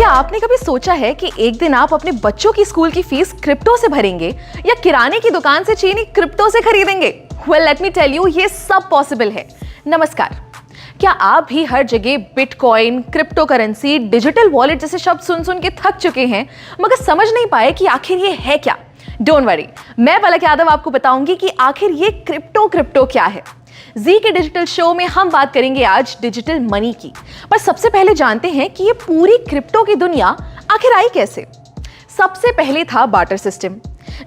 क्या आपने कभी सोचा है कि एक दिन आप अपने बच्चों की स्कूल की फीस क्रिप्टो से भरेंगे या किराने की दुकान से चीनी क्रिप्टो से खरीदेंगे? Well, let me tell you, ये सब पॉसिबल है। नमस्कार। क्या आप भी हर जगह bitcoin, crypto currency, digital wallet जैसे शब्द सुन सुन के थक चुके हैं मगर समझ नहीं पाए कि आखिर ये है क्या? डोंट वरी, मैं पलक यादव आपको बताऊंगी कि आखिर ये क्रिप्टो क्या है। जी के डिजिटल शो में हम बात करेंगे आज डिजिटल मनी की। पर सबसे पहले जानते हैं कि ये पूरी क्रिप्टो की दुनिया आखिर आई कैसे। सबसे पहले था बार्टर सिस्टम,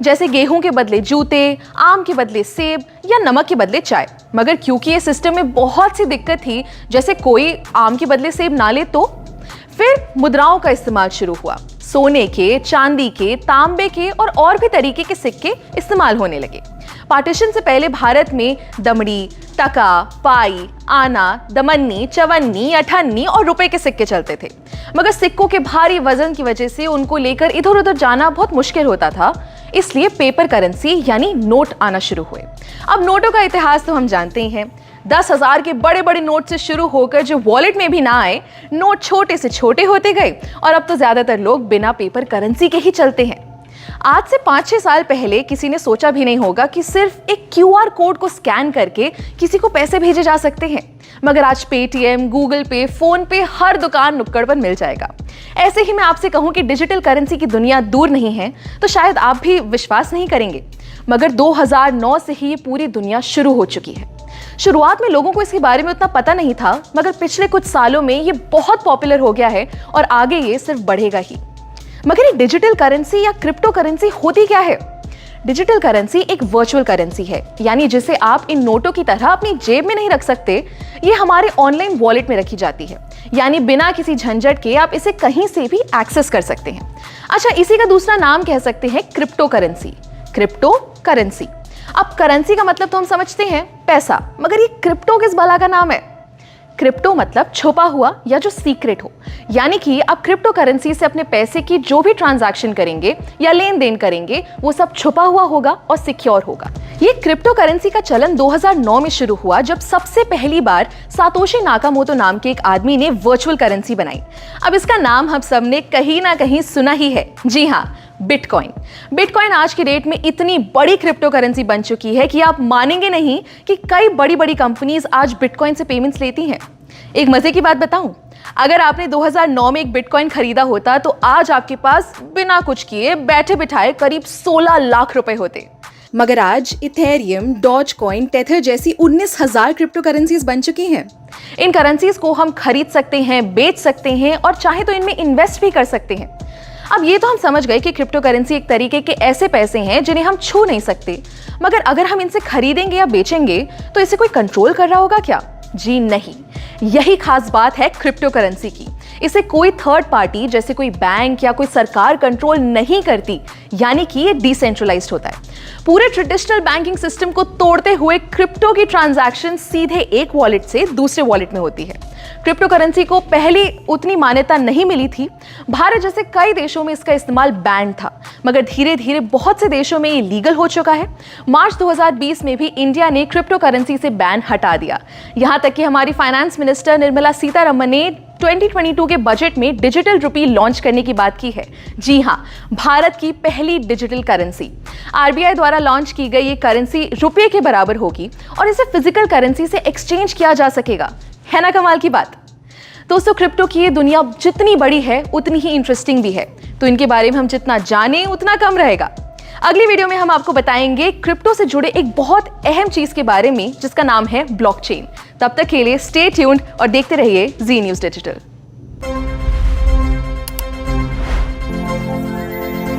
जैसे गेहूं के बदले जूते, आम के बदले सेब या नमक के बदले चाय। मगर क्योंकि ये सिस्टम में बहुत सी दिक्कत थी, जैसे कोई आम के बदले सेब ना ले तो फिर मुद्राओं का इस्तेमाल शुरू हुआ। सोने के, चांदी के, तांबे के और भी तरीके के सिक्के इस्तेमाल होने लगे। पार्टीशन से पहले भारत में दमड़ी, टका, पाई, आना, दमन्नी, चवन्नी, अठन्नी और रुपए के सिक्के चलते थे। मगर सिक्कों के भारी वजन की वजह से उनको लेकर इधर उधर जाना बहुत मुश्किल होता था, इसलिए पेपर करेंसी यानी नोट आना शुरू हुए। अब नोटों का इतिहास तो हम जानते ही हैं। 10,000 के बड़े बड़े नोट से शुरू होकर जो वॉलेट में भी ना आए, नोट छोटे से छोटे होते गए और अब तो ज्यादातर लोग बिना पेपर करेंसी के ही चलते हैं। आज से 5-6 साल पहले किसी ने सोचा भी नहीं होगा कि सिर्फ एक क्यूआर कोड को स्कैन करके किसी को पैसे भेजे जा सकते हैं। मगर आज पेटीएम, गूगल पे, फोन पे हर दुकान नुक्कड़ पर मिल जाएगा। ऐसे ही मैं आपसे कहूं कि डिजिटल करेंसी की दुनिया दूर नहीं है तो शायद आप भी विश्वास नहीं करेंगे, मगर 2009 से ही ये पूरी दुनिया शुरू हो चुकी है। शुरुआत में लोगों को इसके बारे में उतना पता नहीं था, मगर पिछले कुछ सालों में ये बहुत पॉपुलर हो गया है और आगे ये सिर्फ बढ़ेगा ही। मगर ये डिजिटल करेंसी या क्रिप्टो करेंसी होती क्या है? डिजिटल करेंसी एक वर्चुअल करेंसी है, यानी जिसे आप इन नोटों की तरह अपनी जेब में नहीं रख सकते। ये हमारे ऑनलाइन वॉलेट में रखी जाती है, यानी बिना किसी झंझट के आप इसे कहीं से भी एक्सेस कर सकते हैं। अच्छा, इसी का दूसरा नाम कह सकते हैं क्रिप्टो करेंसी। Crypto currency. अब करेंसी का मतलब तो हम समझते हैं पैसा, मगर ये क्रिप्टो किस भला का नाम है? क्रिप्टो मतलब छुपा हुआ या जो सीक्रेट हो, यानी कि आप क्रिप्टो करेंसी से अपने पैसे की जो भी ट्रांजैक्शन करेंगे या लेन देन करेंगे वो सब छुपा हुआ होगा और सिक्योर होगा। ये क्रिप्टो करेंसी का चलन 2009 में शुरू हुआ, जब सबसे पहली बार सातोशी नाकामोटो नाम के एक आदमी ने वर्चुअल करेंसी बनाई। अब इसका नाम हम सब ने कहीं ना कहीं सुना ही है। जी हाँ, बिटकॉइन। बिटकॉइन आज की डेट में इतनी बड़ी क्रिप्टो करेंसी बन चुकी है कि आप मानेंगे नहीं कि कई बड़ी बड़ी कंपनीज आज बिटकॉइन से पेमेंट्स लेती हैं। एक मजे की बात बताऊं, अगर आपने 2009 में एक बिटकॉइन खरीदा होता तो आज आपके पास बिना कुछ किए बैठे बिठाए करीब 16 लाख रुपए होते। मगर आज इथेरियम, डॉजकॉइन, टेथर जैसी 19,000 क्रिप्टो करेंसीज बन चुकी हैं। इन करेंसीज को हम खरीद सकते हैं, बेच सकते हैं और चाहे तो इनमें इन्वेस्ट भी कर सकते हैं। अब ये तो हम समझ गए कि क्रिप्टो करेंसी एक तरीके के ऐसे पैसे हैं जिन्हें हम छू नहीं सकते, मगर अगर हम इनसे खरीदेंगे या बेचेंगे तो इसे कोई कंट्रोल कर रहा होगा क्या? जी नहीं। यही खास बात है क्रिप्टो करेंसी की। इसे कोई थर्ड पार्टी जैसे कोई बैंक या कोई सरकार कंट्रोल नहीं करती, यानी कि ये डिसेंट्रलाइज्ड होता है। पूरे ट्रेडिशनल बैंकिंग सिस्टम को तोड़ते हुए क्रिप्टो की ट्रांजैक्शन सीधे एक वॉलेट से दूसरे वॉलेट में होती है। क्रिप्टो करेंसी को पहले उतनी मान्यता नहीं मिली थी। भारत जैसे कई देशों में इसका इस्तेमाल बैन था, मगर धीरे धीरे बहुत से देशों में ये लीगल हो चुका है। मार्च 2020 में भी इंडिया ने क्रिप्टो करेंसी से बैन हटा दिया। यहां तक कि हमारी फाइनेंस मिनिस्टर निर्मला सीतारमण ने 2022 के बजट में डिजिटल रुपी लॉन्च करने की बात की है। जी हाँ, भारत की पहली डिजिटल करेंसी। आरबीआई द्वारा लॉन्च की गई ये करेंसी रुपये के बराबर होगी और इसे फिजिकल करेंसी से एक्सचेंज किया जा सकेगा। है ना कमाल की बात? दोस्तों, क्रिप्टो की ये दुनिया जितनी बड़ी है उतनी ही इंटरेस्टिंग भी है, तो इनके बारे में हम जितना जाने उतना कम रहेगा। अगली वीडियो में हम आपको बताएंगे क्रिप्टो से जुड़े एक बहुत अहम चीज के बारे में जिसका नाम है ब्लॉकचेन। तब तक के लिए स्टे ट्यून्ड और देखते रहिए जी न्यूज़ डिजिटल।